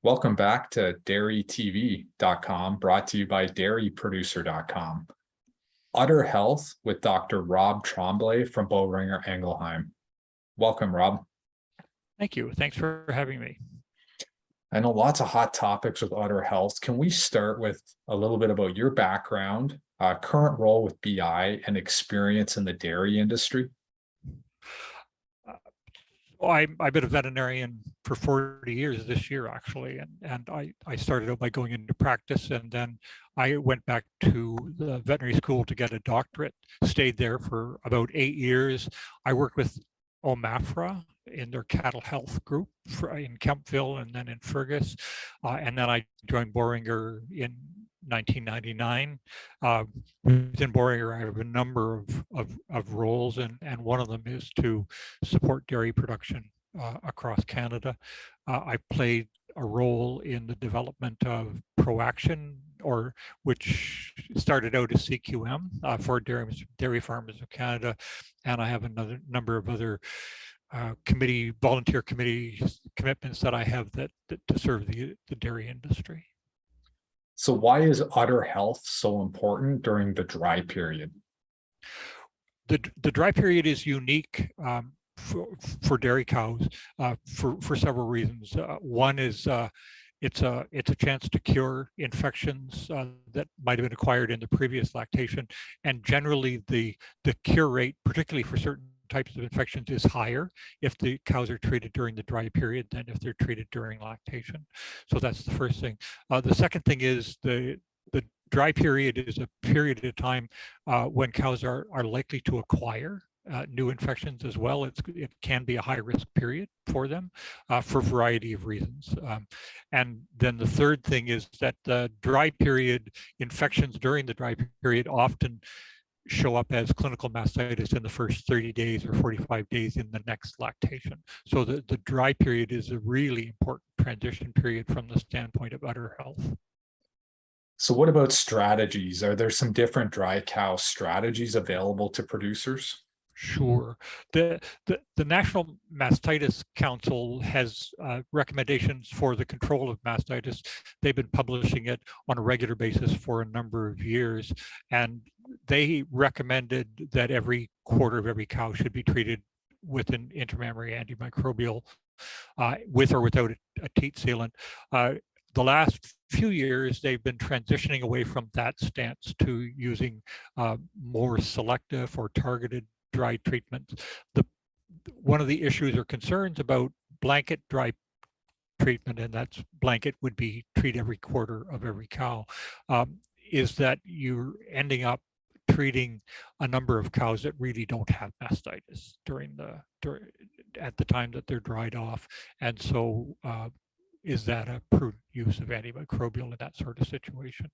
Welcome back to dairytv.com, brought to you by dairyproducer.com. Udder Health with Dr. Rob Tremblay from Boehringer Ingelheim. Welcome, Rob. Thank you. Thanks for having me. I know lots of hot topics with Udder Health. Can we start with a little bit about your background, current role with BI, and experience in the dairy industry? I've been a veterinarian for 40 years this year, actually, and I started out by going into practice, and then I went back to the veterinary school to get a doctorate, stayed there for about 8 years. I worked with OMAFRA in their cattle health group in Kempville and then in Fergus, and then I joined Boehringer in 1999. Within Boehringer, I have a number of roles, and one of them is to support dairy production across Canada. I played a role in the development of ProAction, which started out as CQM for Dairy Farmers of Canada, and I have another number of other volunteer committee commitments that I have that to serve the dairy industry. So why is Udder Health so important during the dry period? The dry period is unique for dairy cows for several reasons. One is it's a chance to cure infections that might have been acquired in the previous lactation, and generally the cure rate, particularly for certain types of infections, is higher if the cows are treated during the dry period than if they're treated during lactation. So that's the first thing. The second thing is the dry period is a period of time when cows are likely to acquire new infections as well. It can be a high risk period for them for a variety of reasons. And then the third thing is that the dry period infections during the dry period often show up as clinical mastitis in the first 30 days or 45 days in the next lactation. So the dry period is a really important transition period from the standpoint of udder health. So what about strategies? Are there some different dry cow strategies available to producers? Sure. The National Mastitis Council has recommendations for the control of mastitis. They've been publishing it on a regular basis for a number of years, and they recommended that every quarter of every cow should be treated with an intramammary antimicrobial with or without a teat sealant. The last few years, they've been transitioning away from that stance to using more selective or targeted dry treatments. One of the issues or concerns about blanket dry treatment, and that's blanket would be treat every quarter of every cow, is that you're ending up treating a number of cows that really don't have mastitis at the time that they're dried off. And so is that a prudent use of antimicrobial in that sort of situation?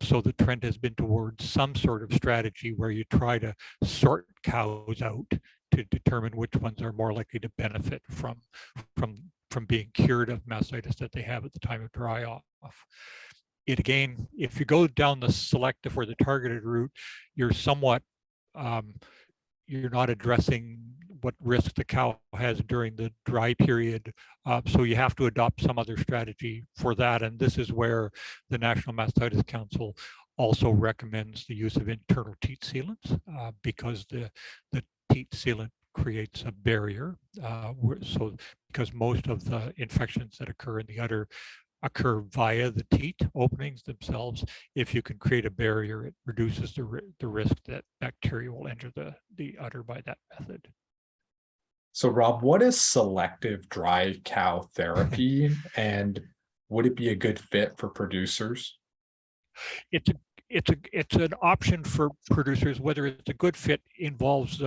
So the trend has been towards some sort of strategy where you try to sort cows out to determine which ones are more likely to benefit from being cured of mastitis that they have at the time of dry off. It again, if you go down the selective or the targeted route, you're somewhat you're not addressing what risk the cow has during the dry period. So you have to adopt some other strategy for that. And this is where the National Mastitis Council also recommends the use of internal teat sealants because the teat sealant creates a barrier. Because most of the infections that occur in the udder occur via the teat openings themselves. If you can create a barrier, it reduces the risk that bacteria will enter the udder by that method. So Rob, what is selective dry cow therapy, and would it be a good fit for producers? It's an option for producers. Whether it's a good fit involves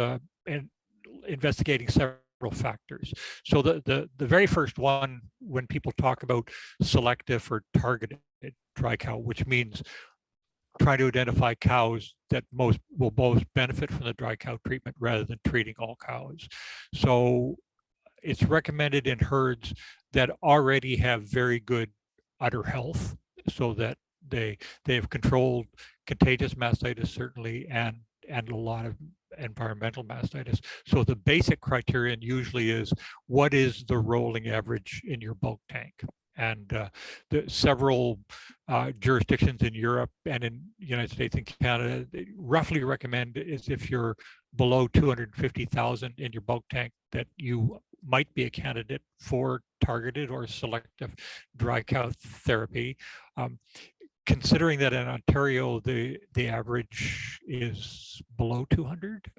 investigating several factors. So the very first one, when people talk about selective or targeted dry cow, which means trying to identify cows that will both benefit from the dry cow treatment rather than treating all cows. So it's recommended in herds that already have very good udder health, so that they have controlled contagious mastitis certainly, and a lot of environmental mastitis. So the basic criterion usually is, what is the rolling average in your bulk tank? And the several jurisdictions in Europe and in the United States and Canada roughly recommend is if you're below 250,000 in your bulk tank that you might be a candidate for targeted or selective dry cow therapy. Considering that in Ontario, the average is below 200,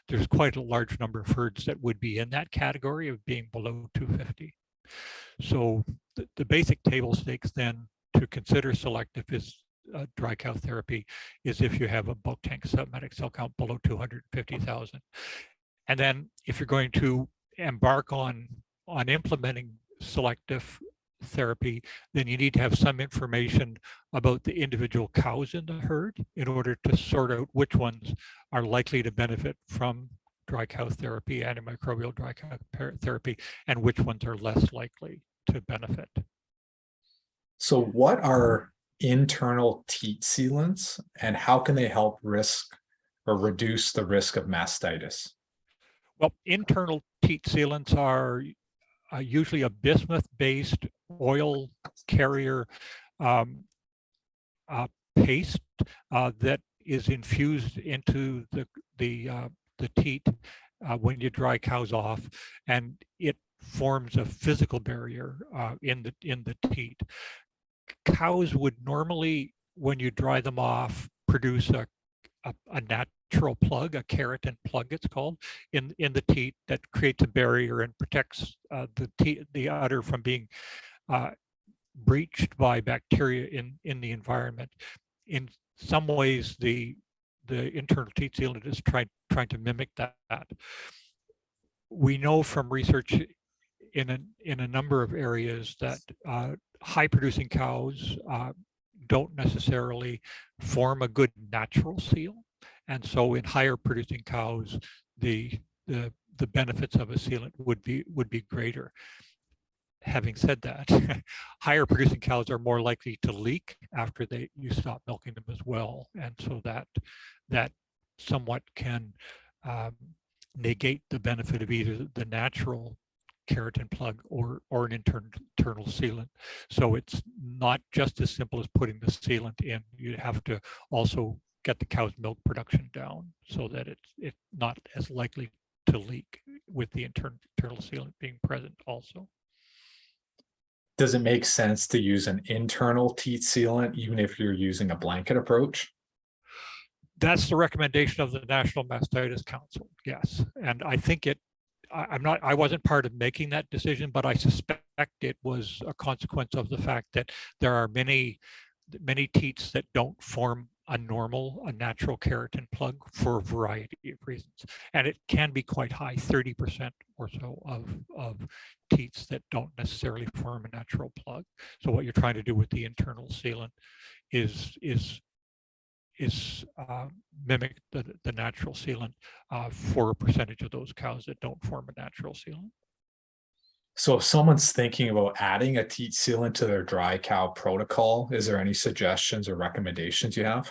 there's quite a large number of herds that would be in that category of being below 250. So the basic table stakes then to consider selective is dry cow therapy is if you have a bulk tank somatic cell count below 250,000. And then if you're going to embark on implementing selective therapy, then you need to have some information about the individual cows in the herd in order to sort out which ones are likely to benefit from dry cow therapy, antimicrobial dry cow therapy, and which ones are less likely to benefit. So what are internal teat sealants and how can they help risk or reduce the risk of mastitis? Well, internal teat sealants are usually a bismuth-based oil carrier paste that is infused into the teat when you dry cows off, and it forms a physical barrier in the teat. Cows would normally, when you dry them off, produce a natural plug, a keratin plug it's called, in the teat that creates a barrier and protects the udder from being breached by bacteria in the environment. In some ways, the internal teat sealant is trying to mimic that. We know from research in a number of areas that high producing cows don't necessarily form a good natural seal. And so in higher producing cows, the benefits of a sealant would be greater. Having said that, higher producing cows are more likely to leak after you stop milking them as well. And so that somewhat can negate the benefit of either the natural keratin plug or an internal sealant. So it's not just as simple as putting the sealant in. You have to also get the cow's milk production down so that it's not as likely to leak with the internal sealant being present also. Does it make sense to use an internal teat sealant even if you're using a blanket approach? That's the recommendation of the National Mastitis Council, yes. And I think I wasn't part of making that decision, but I suspect it was a consequence of the fact that there are many teats that don't form a natural keratin plug for a variety of reasons. And it can be quite high, 30% or so of teats that don't necessarily form a natural plug. So what you're trying to do with the internal sealant is mimic the natural sealant for a percentage of those cows that don't form a natural sealant. So if someone's thinking about adding a teat sealant to their dry cow protocol, is there any suggestions or recommendations you have?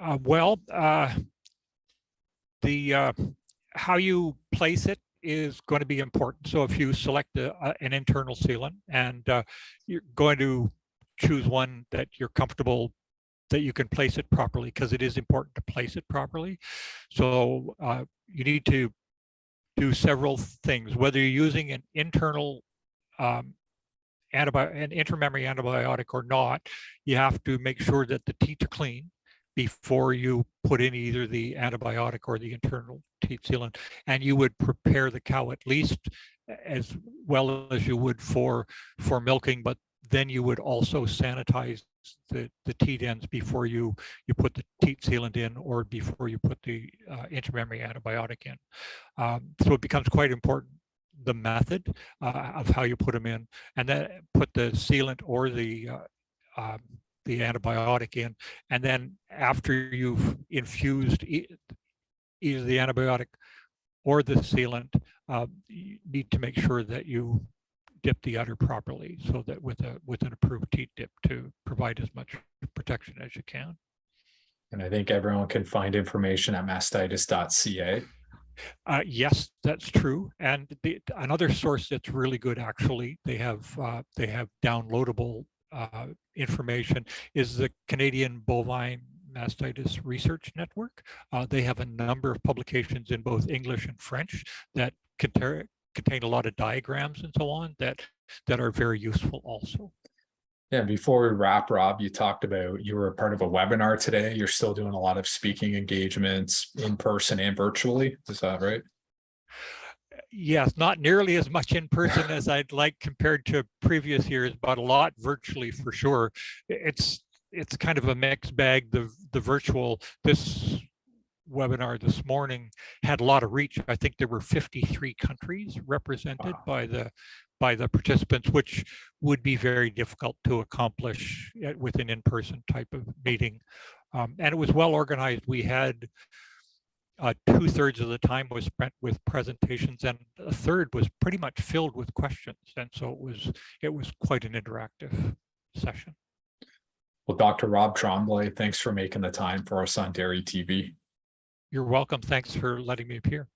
How you place it is going to be important. So if you select an internal sealant and you're going to choose one that you're comfortable that you can place it properly, because it is important to place it properly. So you need to do several things, whether you're using an internal an intramammary antibiotic or not. You have to make sure that the teats are clean before you put in either the antibiotic or the internal teat sealant, and you would prepare the cow at least as well as you would for milking, but then you would also sanitize the teat ends before you put the teat sealant in or before you put the intramammary antibiotic in. So it becomes quite important, the method of how you put them in, and then put the sealant or the antibiotic in, and then after you've infused either the antibiotic or the sealant, you need to make sure that you dip the udder properly, so that with an approved teat dip to provide as much protection as you can. And I think everyone can find information at mastitis.ca. Yes, that's true. And another source that's really good, actually, they have downloadable information, is the Canadian Bovine Mastitis Research Network. They have a number of publications in both English and French that contain a lot of diagrams and so on that are very useful also. Yeah, before we wrap, Rob, you talked about you were a part of a webinar today. You're still doing a lot of speaking engagements in person and virtually. Is that right? Yes, not nearly as much in person as I'd like compared to previous years, but a lot virtually for sure. It's kind of a mixed bag. The virtual, this webinar this morning had a lot of reach. I think there were 53 countries represented by the participants, which would be very difficult to accomplish with an in-person type of meeting. And it was well organized. We had 2/3 of the time was spent with presentations, and a third was pretty much filled with questions. And so it was quite an interactive session. Well, Dr. Rob Tremblay, thanks for making the time for us on Dairy TV. You're welcome. Thanks for letting me appear.